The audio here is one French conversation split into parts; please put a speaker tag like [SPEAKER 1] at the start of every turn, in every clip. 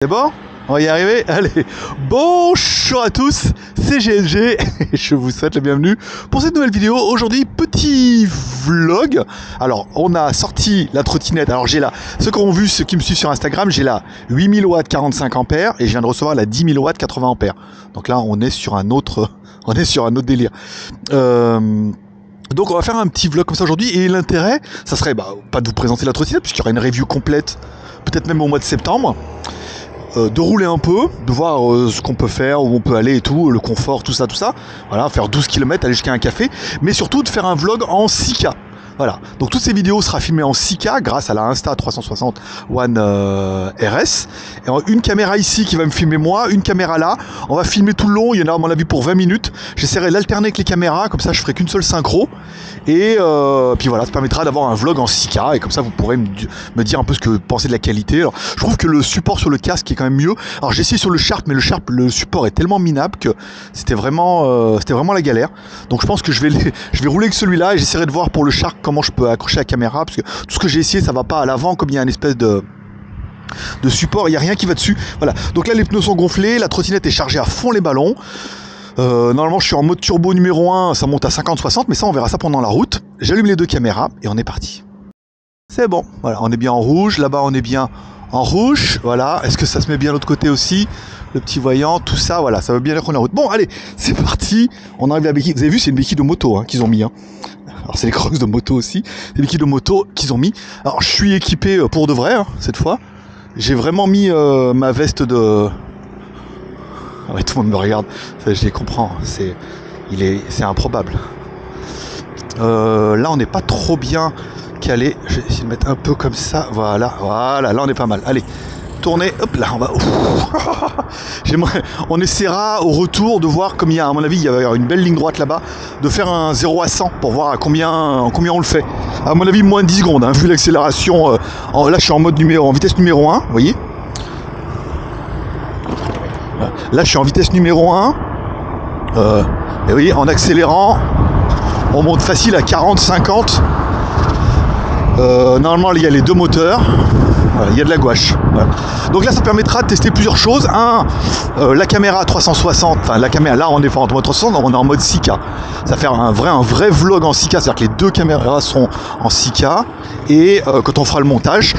[SPEAKER 1] C'est bon? On va y arriver? Allez, bonjour à tous, c'est GLG et je vous souhaite la bienvenue pour cette nouvelle vidéo. Aujourd'hui, petit vlog. Alors, on a sorti la trottinette. Alors, j'ai là, ceux qui ont vu, ceux qui me suivent sur Instagram, j'ai là 8000 watts 45 ampères et je viens de recevoir la 10 000 watts 80 ampères. Donc là, on est sur un autre délire. Donc on va faire un petit vlog comme ça aujourd'hui et l'intérêt, ça serait pas de vous présenter la trottinette puisqu'il y aura une review complète, peut-être même au mois de septembre. De rouler un peu, de voir ce qu'on peut faire, où on peut aller et tout, le confort, tout ça, voilà, faire 12 km, aller jusqu'à un café, mais surtout de faire un vlog en 6K. Voilà, donc toutes ces vidéos seront filmées en 6K grâce à la Insta360 One RS. Et une caméra ici qui va me filmer moi, une caméra là. On va filmer tout le long, il y en a à mon avis pour 20 minutes. J'essaierai d'alterner avec les caméras, comme ça je ferai qu'une seule synchro. Et puis voilà, ça permettra d'avoir un vlog en 6K et comme ça vous pourrez me dire un peu ce que vous pensez de la qualité. Alors, je trouve que le support sur le casque est quand même mieux. Alors j'ai essayé sur le Sharp, mais le support est tellement minable que c'était vraiment la galère. Donc je pense que je vais rouler avec celui-là et j'essaierai de voir pour le Sharp comment je peux accrocher la caméra, parce que tout ce que j'ai essayé ça va pas à l'avant, comme il y a une espèce de support, il n'y a rien qui va dessus. Voilà, donc là les pneus sont gonflés, la trottinette est chargée à fond les ballons. Normalement je suis en mode turbo numéro 1, ça monte à 50-60, mais ça on verra ça pendant la route. J'allume les deux caméras et on est parti. C'est bon, voilà, on est bien en rouge, là-bas on est bien en rouge, voilà. Est-ce que ça se met bien de l'autre côté aussi? Le petit voyant, tout ça, voilà, ça veut bien dire qu'on est en route. Bon, allez, c'est parti, on arrive à la béquille. Vous avez vu, c'est une béquille de moto hein, qu'ils ont mis. Hein. Alors c'est les crocs de moto aussi, les béquilles de moto qu'ils ont mis. Alors je suis équipé pour de vrai, hein, cette fois. J'ai vraiment mis ma veste de... Ah ouais, tout le monde me regarde, je les comprends, c'est improbable. Là on n'est pas trop bien calé, je vais essayer de mettre un peu comme ça, voilà, là on est pas mal. Allez, tournez, hop là, on va... on essaiera au retour de voir, comme il y a, à mon avis, il y a une belle ligne droite là-bas, de faire un 0 à 100 pour voir à combien on le fait. À mon avis, moins de 10 secondes, hein, vu l'accélération. Là, je suis en vitesse numéro 1, vous voyez. Là, je suis en vitesse numéro 1. Et vous voyez, en accélérant, on monte facile à 40-50. Normalement, il y a les deux moteurs. Voilà, il y a de la gouache. Voilà. Donc là, ça permettra de tester plusieurs choses. La caméra 360, enfin la caméra, là on est pas en mode 360, on est en mode 6K. Ça va faire un vrai vlog en 6K, c'est-à-dire que les deux caméras seront en 6K. Et quand on fera le montage,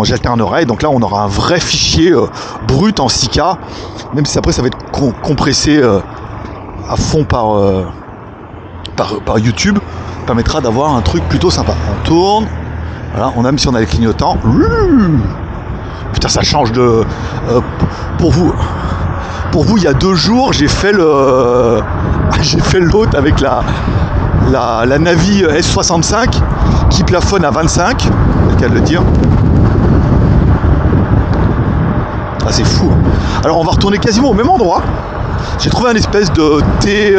[SPEAKER 1] j'alternerai. Donc là, on aura un vrai fichier brut en 6K, même si après ça va être compressé à fond par YouTube. Ça permettra d'avoir un truc plutôt sympa. On tourne. Voilà, on a, même si on a les clignotants. Putain, ça change de... pour vous, il y a 2 jours, j'ai fait l'autre avec la Navi S65 qui plafonne à 25. C'est le cas de le dire. Ah, c'est fou. Alors, on va retourner quasiment au même endroit. J'ai trouvé un espèce de thé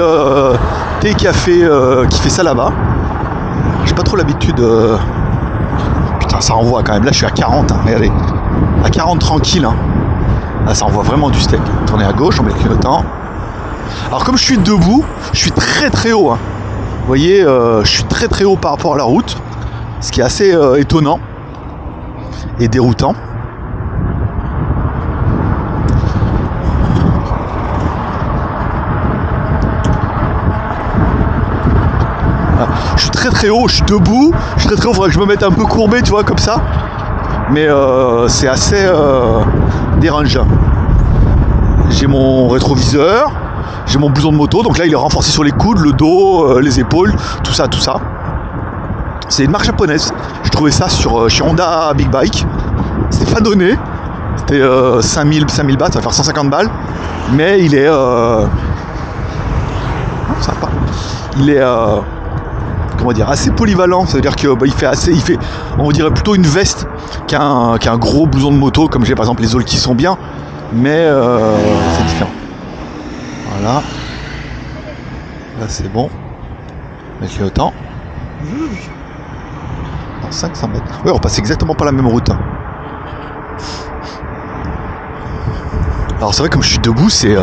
[SPEAKER 1] café qui fait ça là-bas. J'ai pas trop l'habitude... Putain, ça envoie quand même. Là, je suis à 40. Hein. Regardez. À 40 tranquille. Hein. Là, ça envoie vraiment du steak. Tournez à gauche, on met le clignotant. Alors, comme je suis debout, je suis très haut. Hein. Vous voyez, je suis très haut par rapport à la route. Ce qui est assez étonnant. Et déroutant. Je suis très haut, je suis debout, je suis très haut, il faudrait que je me mette un peu courbé, tu vois, comme ça. Mais c'est assez dérangeant. J'ai mon rétroviseur, j'ai mon blouson de moto, donc là il est renforcé sur les coudes, le dos, les épaules, tout ça. C'est une marque japonaise. J'ai trouvé ça chez Honda Big Bike. C'était pas donné. C'était 5000 bahts, ça va faire 150 balles. Mais il est... sympa. Il est... comment dire, assez polyvalent, ça veut dire que il fait, on dirait plutôt une veste qu'un gros blouson de moto, comme j'ai par exemple les All qui sont bien, mais c'est différent. Voilà, là c'est bon, mettre le temps. Dans 500 mètres. Ouais, on passe exactement pas la même route. Hein. Alors c'est vrai, comme je suis debout, c'est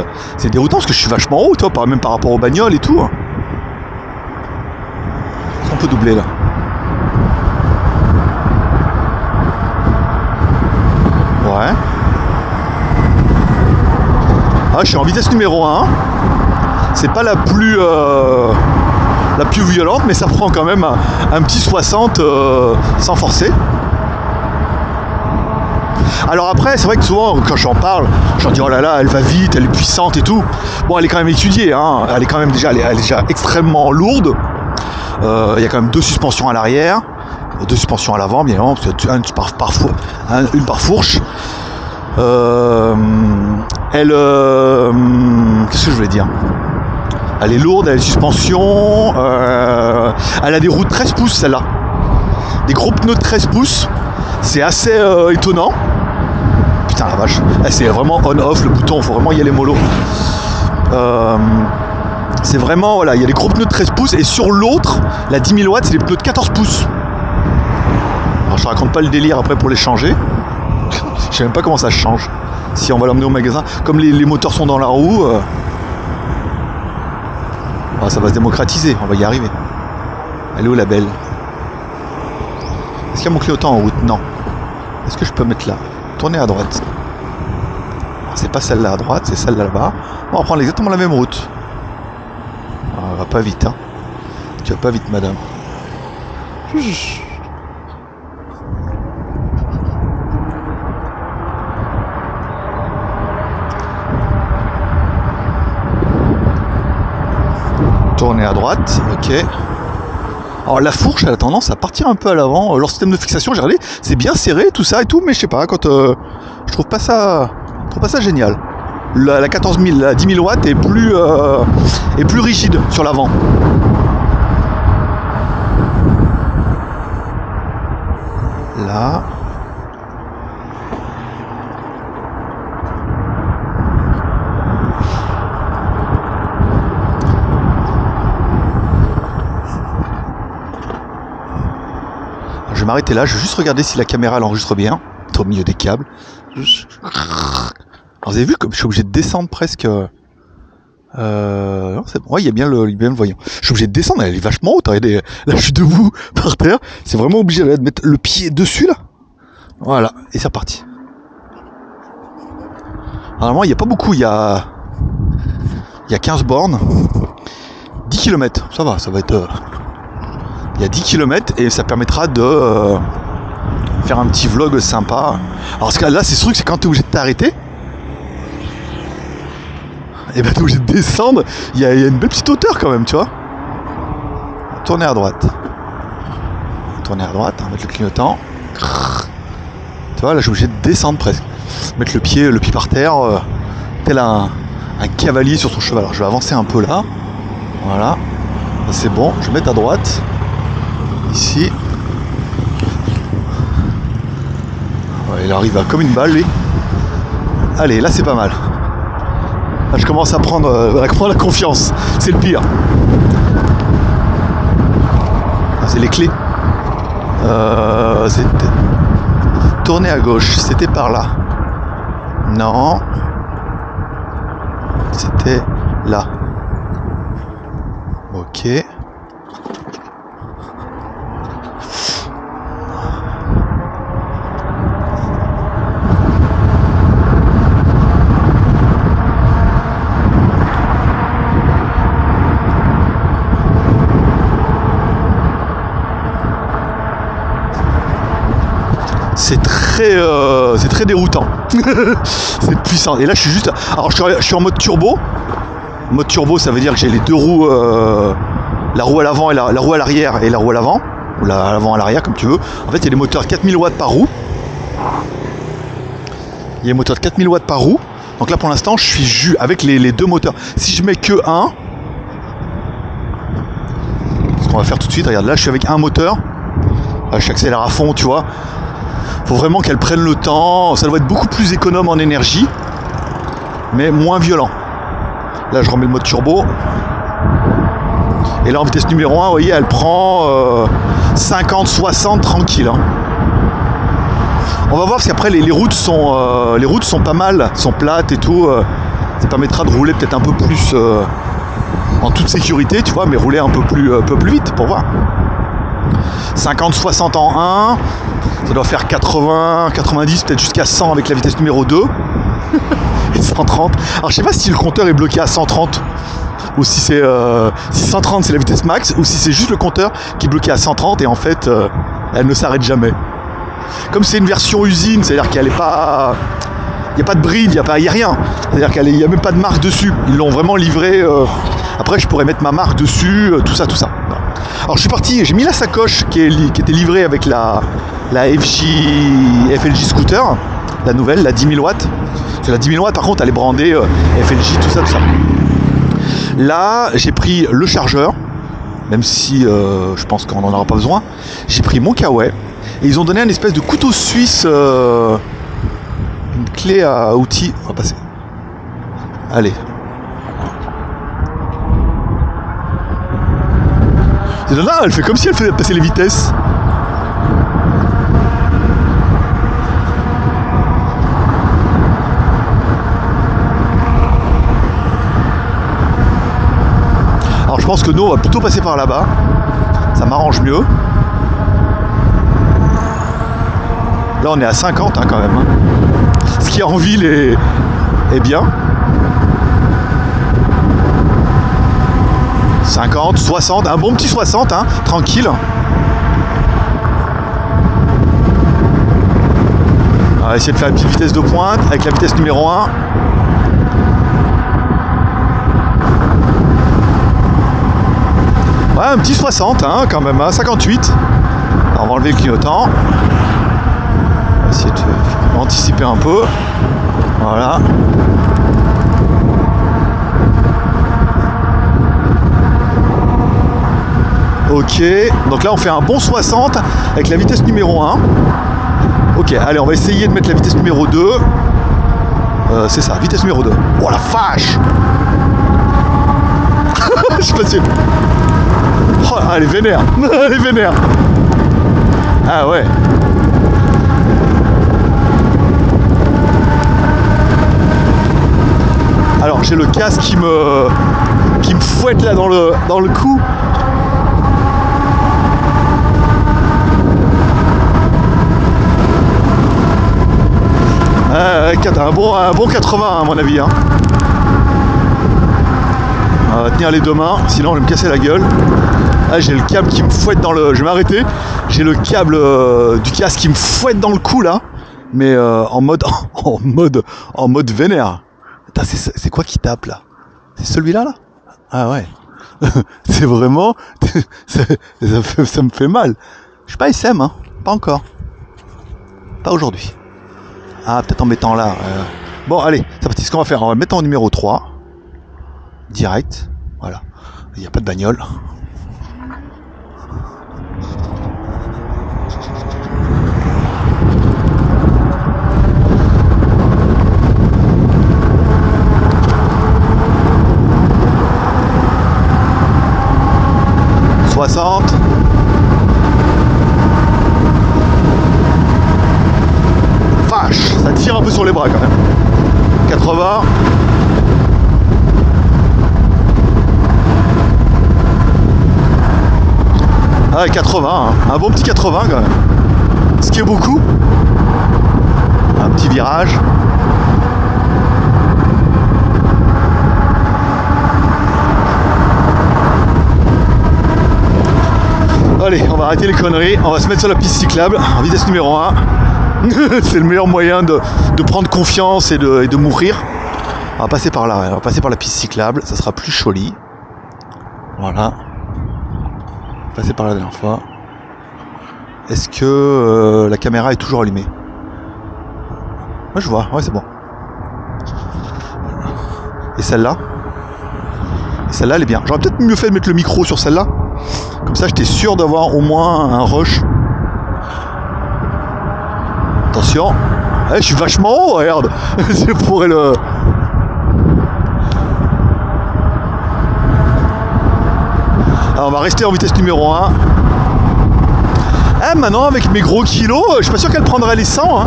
[SPEAKER 1] déroutant parce que je suis vachement haut, toi, même par rapport aux bagnoles et tout. Hein. On peut doubler là. Ouais. je suis en vitesse numéro 1. C'est pas la plus violente, mais ça prend quand même un petit 60 sans forcer. Alors après, c'est vrai que souvent, quand j'en parle, j'en dis oh là là, elle va vite, elle est puissante et tout. Bon, elle est quand même étudiée, hein. Elle est quand même déjà, elle est déjà extrêmement lourde. Il y a quand même 2 suspensions à l'arrière, 2 suspensions à l'avant, bien évidemment, parce qu'il y a une par fourche. Qu'est-ce que je voulais dire? Elle est lourde, elle a des suspensions, elle a des roues de 13 pouces celle-là. Des gros pneus de 13 pouces, c'est assez étonnant. Putain la vache, c'est vraiment on-off le bouton, il faut vraiment y aller mollo. C'est vraiment, voilà, il y a des gros pneus de 13 pouces et sur l'autre, la 10 000 watts, c'est des pneus de 14 pouces. Alors je te raconte pas le délire après pour les changer. Je sais même pas comment ça change. Si on va l'emmener au magasin, comme les moteurs sont dans la roue, ça va se démocratiser, on va y arriver. Elle est où la belle? Est-ce qu'il y a mon clignotant en route? Non. Est-ce que je peux mettre là? Tourner à droite. C'est pas celle-là à droite, c'est celle-là là-bas. On va prendre exactement la même route. Va pas vite, hein. Tu vas pas vite, madame. Tourner à droite, ok. Alors la fourche, elle a tendance à partir un peu à l'avant. Leur système de fixation, j'ai regardé, c'est bien serré, tout ça et tout, mais je sais pas, quand je trouve pas ça génial. La 14 000, la 10 000 watts est plus rigide sur l'avant. Là. Je vais m'arrêter là, je vais juste regarder si la caméra l'enregistre bien. Au milieu des câbles. Alors, vous avez vu comme je suis obligé de descendre presque. Non, c'est bon. Ouais, il y a bien le voyant. Je suis obligé de descendre, elle est vachement haute. Regardez, là je suis debout par terre. C'est vraiment obligé de mettre le pied dessus là. Voilà, et c'est reparti. Normalement, il n'y a pas beaucoup, il y a 15 bornes. 10 km, ça va être. Il y a 10 km et ça permettra de faire un petit vlog sympa. Alors, ce cas-là, c'est sûr que c'est quand tu es obligé de t'arrêter. Et ben, tu es obligé de descendre. Il y a une belle petite hauteur quand même, tu vois. Tourner à droite. Tourner à droite, hein, mettre le clignotant. Tu vois, là, je suis obligé de descendre presque. Mettre le pied par terre, tel un cavalier sur son cheval. Alors, je vais avancer un peu là. Voilà. C'est bon. Je vais mettre à droite. Ici. Ouais, il arrive comme une balle, lui. Allez, là, c'est pas mal. Là, je commence à prendre la confiance. C'est le pire. Ah, c'est les clés. C'était... Tourner à gauche. C'était par là. Non. C'était là. Ok. C'est très déroutant. C'est puissant. Et là, je suis juste. Alors, je suis en mode turbo. Mode turbo, ça veut dire que j'ai les deux roues, la roue à l'avant et la roue à l'arrière et la roue à l'avant, ou à l'avant à l'arrière, comme tu veux. En fait, il y a des moteurs 4000 watts par roue. Il y a des moteurs de 4000 watts par roue. Donc là, pour l'instant, je suis avec les deux moteurs. Si je mets que un, ce qu'on va faire tout de suite, regarde, là, je suis avec un moteur. Là, j'accélère à fond, tu vois. Faut vraiment qu'elle prenne le temps. Ça doit être beaucoup plus économe en énergie, mais moins violent. Là, je remets le mode turbo. Et là, en vitesse numéro 1, vous voyez, elle prend 50, 60 tranquille. Hein. On va voir parce qu'après, les routes sont pas mal, sont plates et tout. Ça permettra de rouler peut-être un peu plus en toute sécurité, tu vois, mais rouler un peu plus vite pour voir. 50, 60 en 1. Ça doit faire 80, 90, peut-être jusqu'à 100 avec la vitesse numéro 2. et 130. Alors je sais pas si le compteur est bloqué à 130 ou si c'est si 130 c'est la vitesse max ou si c'est juste le compteur qui est bloqué à 130 et en fait elle ne s'arrête jamais. Comme c'est une version usine, c'est-à-dire qu'elle est pas... Il n'y a pas de bride, il n'y a rien. C'est-à-dire qu'il n'y a même pas de marque dessus. Ils l'ont vraiment livré. Après, je pourrais mettre ma marque dessus, tout ça. Voilà. Alors, je suis parti, j'ai mis la sacoche qui était livrée avec la FLJ Scooter, la nouvelle, la 10 000 watts. Parce que la 10 000 watts, par contre, elle est brandée FLJ, tout ça. Là, j'ai pris le chargeur, même si je pense qu'on n'en aura pas besoin. J'ai pris mon kawaii. Et ils ont donné un espèce de couteau suisse, une clé à outils. On va passer. Allez. C'est là, elle fait comme si elle faisait passer les vitesses. Alors je pense que nous on va plutôt passer par là-bas. Ça m'arrange mieux. Là on est à 50 hein, quand même. Hein. Ce qui en ville est bien. 50, 60, un bon petit 60, hein, tranquille. On va essayer de faire une petite vitesse de pointe avec la vitesse numéro 1. Ouais, un petit 60 hein, quand même, hein, 58. Alors, on va enlever le clignotant. On va essayer d'anticiper un peu. Voilà. Ok, donc là on fait un bon 60 avec la vitesse numéro 1. Ok, allez, on va essayer de mettre la vitesse numéro 2. C'est ça, vitesse numéro 2. Oh la vache. Je sais pas si... Oh, elle est vénère. Elle est vénère. Ah ouais. Alors j'ai le casque qui me fouette là dans le cou. Un bon 80 à mon avis. Hein. On va tenir les deux mains, sinon je vais me casser la gueule. Ah, j'ai le câble qui me fouette dans le... Je vais m'arrêter. J'ai le câble du casque qui me fouette dans le cou là. Mais en mode vénère. Attends, c'est quoi qui tape là? C'est celui-là là? Ah ouais. C'est vraiment... ça me fait mal. Je suis pas SM, hein. Pas encore. Pas aujourd'hui. Ah, peut-être en mettant là. Bon, allez, c'est parti. Ce qu'on va faire, on va le mettre en numéro 3. Direct. Voilà. Il n'y a pas de bagnole. Vache, ça tire un peu sur les bras quand même. 80. Ah, 80, hein. Un bon petit 80 quand même. Ce qui est beaucoup. Un petit virage. Allez, on va arrêter les conneries, on va se mettre sur la piste cyclable en vitesse numéro 1. C'est le meilleur moyen de prendre confiance et de mourir. On va passer par là, on va passer par la piste cyclable, ça sera plus joli. Voilà. On va passer par la dernière fois. Est-ce que la caméra est toujours allumée? Moi je vois, ouais c'est bon. Et celle-là? Celle-là elle est bien. J'aurais peut-être mieux fait de mettre le micro sur celle-là. Comme ça, j'étais sûr d'avoir au moins un rush. Attention. Je suis vachement haut, regarde. Je pourrais le... Alors, on va rester en vitesse numéro 1. Maintenant, avec mes gros kilos, je suis pas sûr qu'elle prendrait les 100. Hein.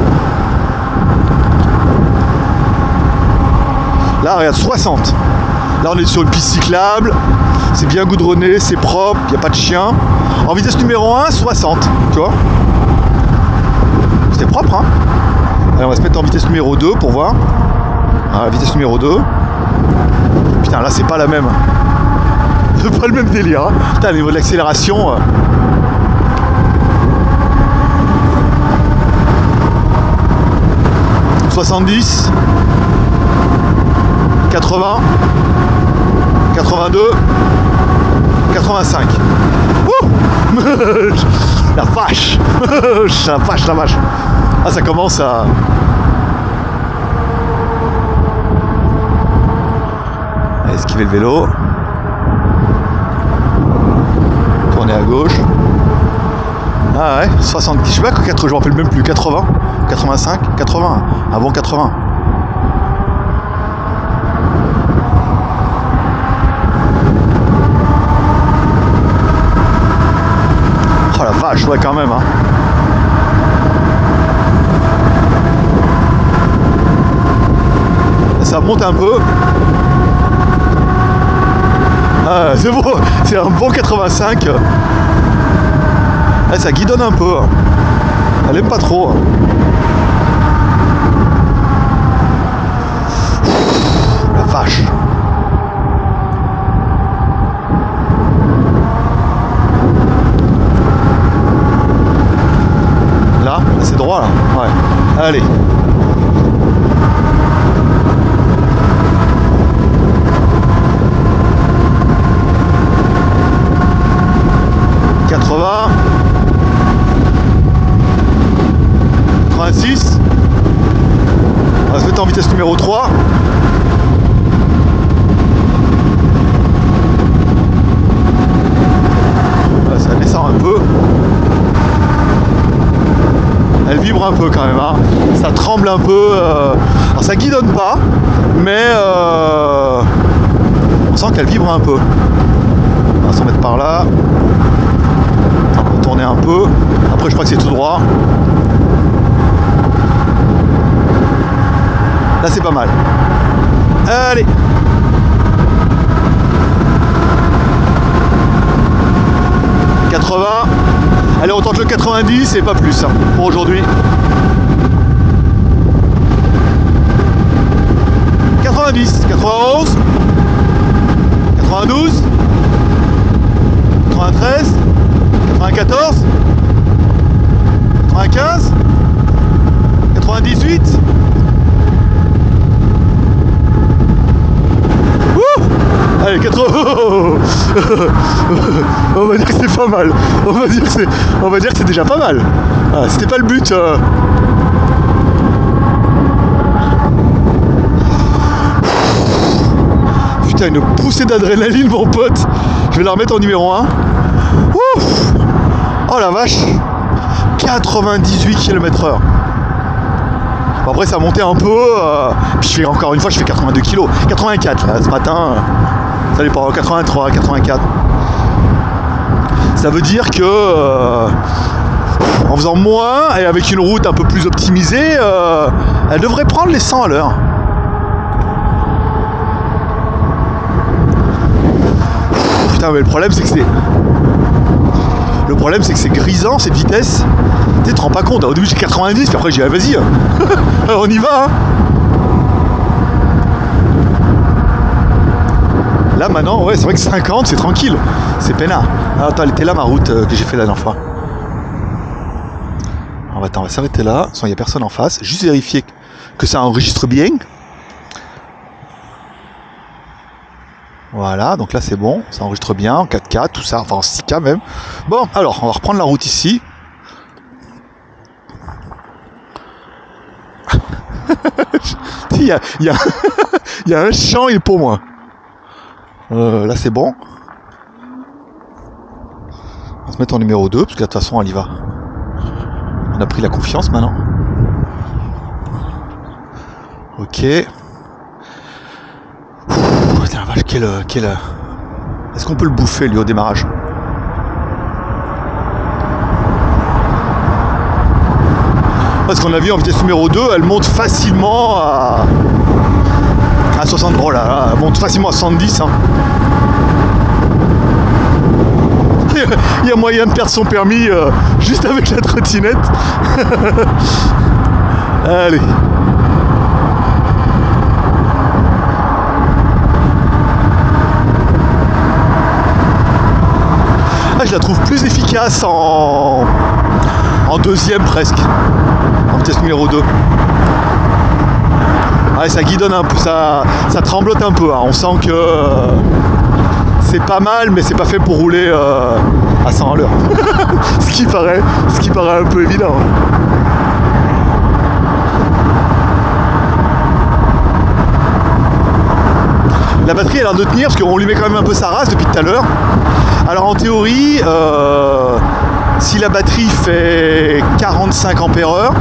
[SPEAKER 1] Là, regarde, 60. Là, on est sur une piste cyclable. C'est bien goudronné, c'est propre, il n'y a pas de chien. En vitesse numéro 1, 60, tu vois. C'était propre, hein. Allez, on va se mettre en vitesse numéro 2 pour voir. Ah, vitesse numéro 2. Putain, là c'est pas la même. C'est pas le même délire. Hein. Putain, au niveau de l'accélération. 70, 80, 82, 85. Ouh la vache. La vache, la vache. Ah, ça commence à... esquiver le vélo. Tourner à gauche. Ah ouais, 70, je sais pas, je me rappelle même plus, 80, 85, 80, avant 80. Oh la vache, ouais quand même hein. Ça monte un peu. Ah, c'est beau, c'est un bon 85. Ah, ça guidonne un peu. Elle aime pas trop. La vache. Là, c'est droit là. Ouais. Allez. On va se mettre en vitesse numéro 3. Ça descend un peu. Elle vibre un peu quand même. Hein. Ça tremble un peu. Alors ça guidonne pas, mais on sent qu'elle vibre un peu. On va s'en mettre par là. On va tourner un peu. Après je crois que c'est tout droit. Là c'est pas mal. Allez. Allez, on tente le 90 et pas plus hein, pour aujourd'hui. 90, 91, 92, 93, 94, 95, 98. Allez, 80. On va dire que c'est pas mal. On va dire que c'est déjà pas mal. Ah, c'était pas le but. Putain, une poussée d'adrénaline, mon pote. Je vais la remettre en numéro 1. Ouf. Oh la vache. 98 km/h. Bon, après ça a monté un peu. Puis je fais encore une fois, je fais 82 kg. 84 là, ce matin. Ça dépend, 83, 84. Ça veut dire que en faisant moins et avec une route un peu plus optimisée, elle devrait prendre les 100 à l'heure. Putain, mais le problème c'est que c'est grisant cette vitesse. Tu te rends pas compte, au début j'ai 90, puis après j'ai dit ah, vas-y, on y va hein. Là maintenant, ouais, c'est vrai que 50 c'est tranquille, c'est peinard. Ah, attends, elle était là ma route que j'ai fait la dernière fois. Alors, attends, on va s'arrêter là, sans il n'y a personne en face, juste vérifier que ça enregistre bien. Voilà, donc là c'est bon, ça enregistre bien, en 4K, tout ça, enfin en 6K même. Bon, alors, on va reprendre la route ici. il y a un champ et pour moi. Là c'est bon. On va se mettre en numéro 2, parce que de toute façon elle y va. On a pris la confiance maintenant. Ok. Putain la vache, quel... Est-ce qu'on peut le bouffer lui au démarrage? Parce qu'on a vu en vitesse numéro 2, elle monte facilement à 60. Oh là là, elle monte facilement à 70. Hein. Il y a moyen de perdre son permis juste avec la trottinette. Allez. efficace en deuxième presque, en vitesse numéro 2. Ouais, ça guidonne un peu, ça tremblote un peu, hein. On sent que c'est pas mal, mais c'est pas fait pour rouler à 100 à l'heure. ce qui paraît un peu évident. La batterie a l'air de tenir parce qu'on lui met quand même un peu sa race depuis tout à l'heure. Alors en théorie, si la batterie fait 45 ampères-heure,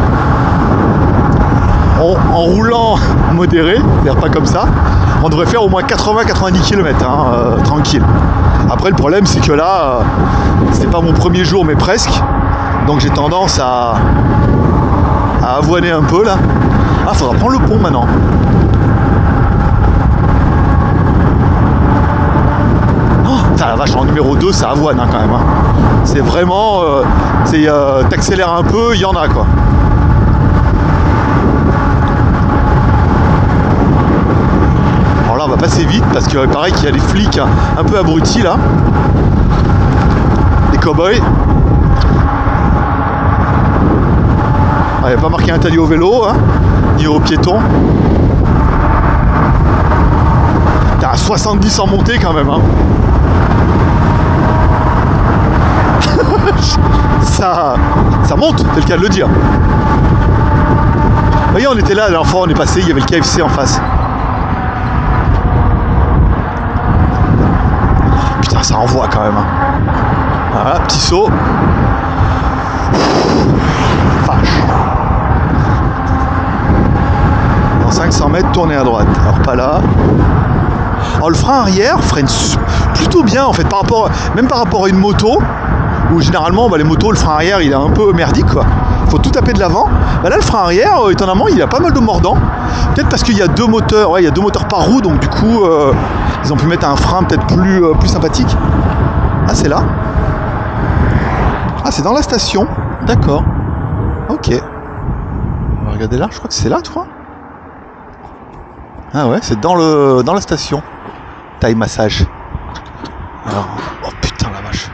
[SPEAKER 1] en roulant modéré, c'est-à-dire pas comme ça, on devrait faire au moins 80-90 km, hein, tranquille. Après le problème c'est que là, c'est pas mon premier jour mais presque, donc j'ai tendance à avoiner un peu là. Ah, faudra prendre le pont maintenant. La vache, en numéro 2 ça avoine hein, quand même hein. C'est vraiment t'accélères un peu, il y en a quoi. Alors là on va passer vite parce que pareil qu'il y a des flics un peu abrutis là, des cow-boys. Il n'y a pas marqué interdit au vélo hein, ni aux piétons. T'as 70 en montée quand même hein. ça monte, c'est le cas de le dire. Vous voyez, on était là la dernière fois, on est passé, il y avait le KFC en face. Putain, ça envoie quand même. Hein. Voilà, petit saut. Vache. Dans 500 mètres, tournez à droite. Alors pas là. Alors le frein arrière freine plutôt bien en fait, même par rapport à une moto. Où généralement les motos, le frein arrière il est un peu merdique quoi. Faut tout taper de l'avant. Bah là le frein arrière, étonnamment, il a pas mal de mordants. Peut-être parce qu'il y a deux moteurs, ouais, il y a 2 moteurs par roue, donc du coup ils ont pu mettre un frein peut-être plus sympathique. Ah c'est là. Ah c'est dans la station. D'accord. Ok. On va regarder là, je crois que c'est là, tu vois. Ah ouais, c'est dans la station. Taille massage. Alors, oh putain la vache.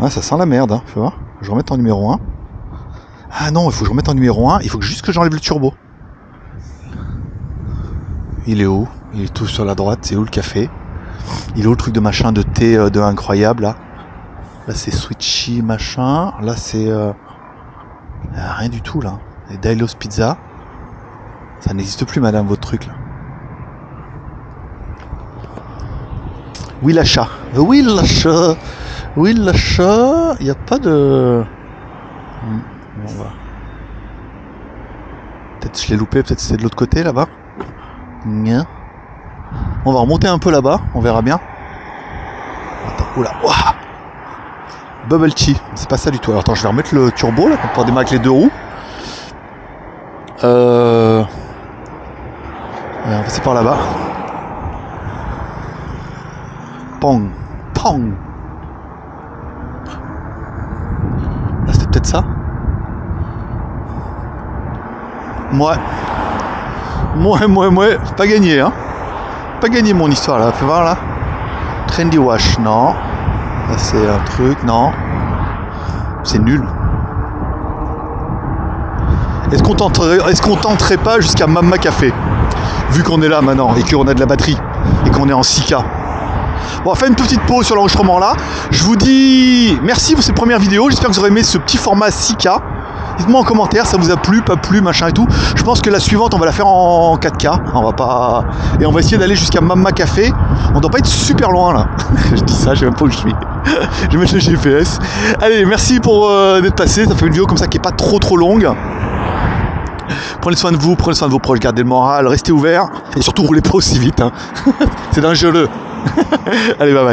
[SPEAKER 1] Ah, ça sent la merde, hein, tu vois. Je vais remettre en numéro 1. Ah non, il faut que je remette en numéro 1. Il faut juste que j'enlève le turbo. Il est où? Il est tout sur la droite. C'est où le café? Il est où le truc de machin de thé de incroyable là? Là c'est Switchy machin. Là c'est rien du tout là. Et Dailos Pizza. Ça n'existe plus madame votre truc là. Oui l'achat. Oui l'achat. Oui l'achat. Il n'y a pas de... Bon, on va... Peut-être je l'ai loupé, peut-être c'est de l'autre côté là-bas. On va remonter un peu là-bas, on verra bien. Attends, oula, ouah. Bubble Tea, c'est pas ça du tout. Alors attends, je vais remettre le turbo là, pour démarrer avec les 2 roues. On va passer par là-bas. Pong, pong. Là c'était peut-être ça. Moi, pas gagné hein. Pas gagné mon histoire là, fais voir là. Trendy Wash, non. Là c'est un truc, non. C'est nul. Est-ce qu'on tenterait pas jusqu'à Mamma Café? Vu qu'on est là maintenant et qu'on a de la batterie et qu'on est en 6K. Bon, on va faire une petite pause sur l'enregistrement là. Je vous dis merci pour cette première vidéo. J'espère que vous aurez aimé ce petit format 6K. Dites-moi en commentaire, ça vous a plu, pas plu, machin et tout. Je pense que la suivante, on va la faire en 4K. On va pas... Et on va essayer d'aller jusqu'à Mamma Café. On doit pas être super loin là. Je dis ça, je sais même pas où je suis. Je vais mettre le GPS. Allez, merci pour d'être passé. Ça fait une vidéo comme ça qui est pas trop longue. Prenez soin de vous, prenez soin de vos proches, gardez le moral, restez ouverts. Et surtout, roulez pas aussi vite. Hein. C'est dangereux. Allez, bye bye.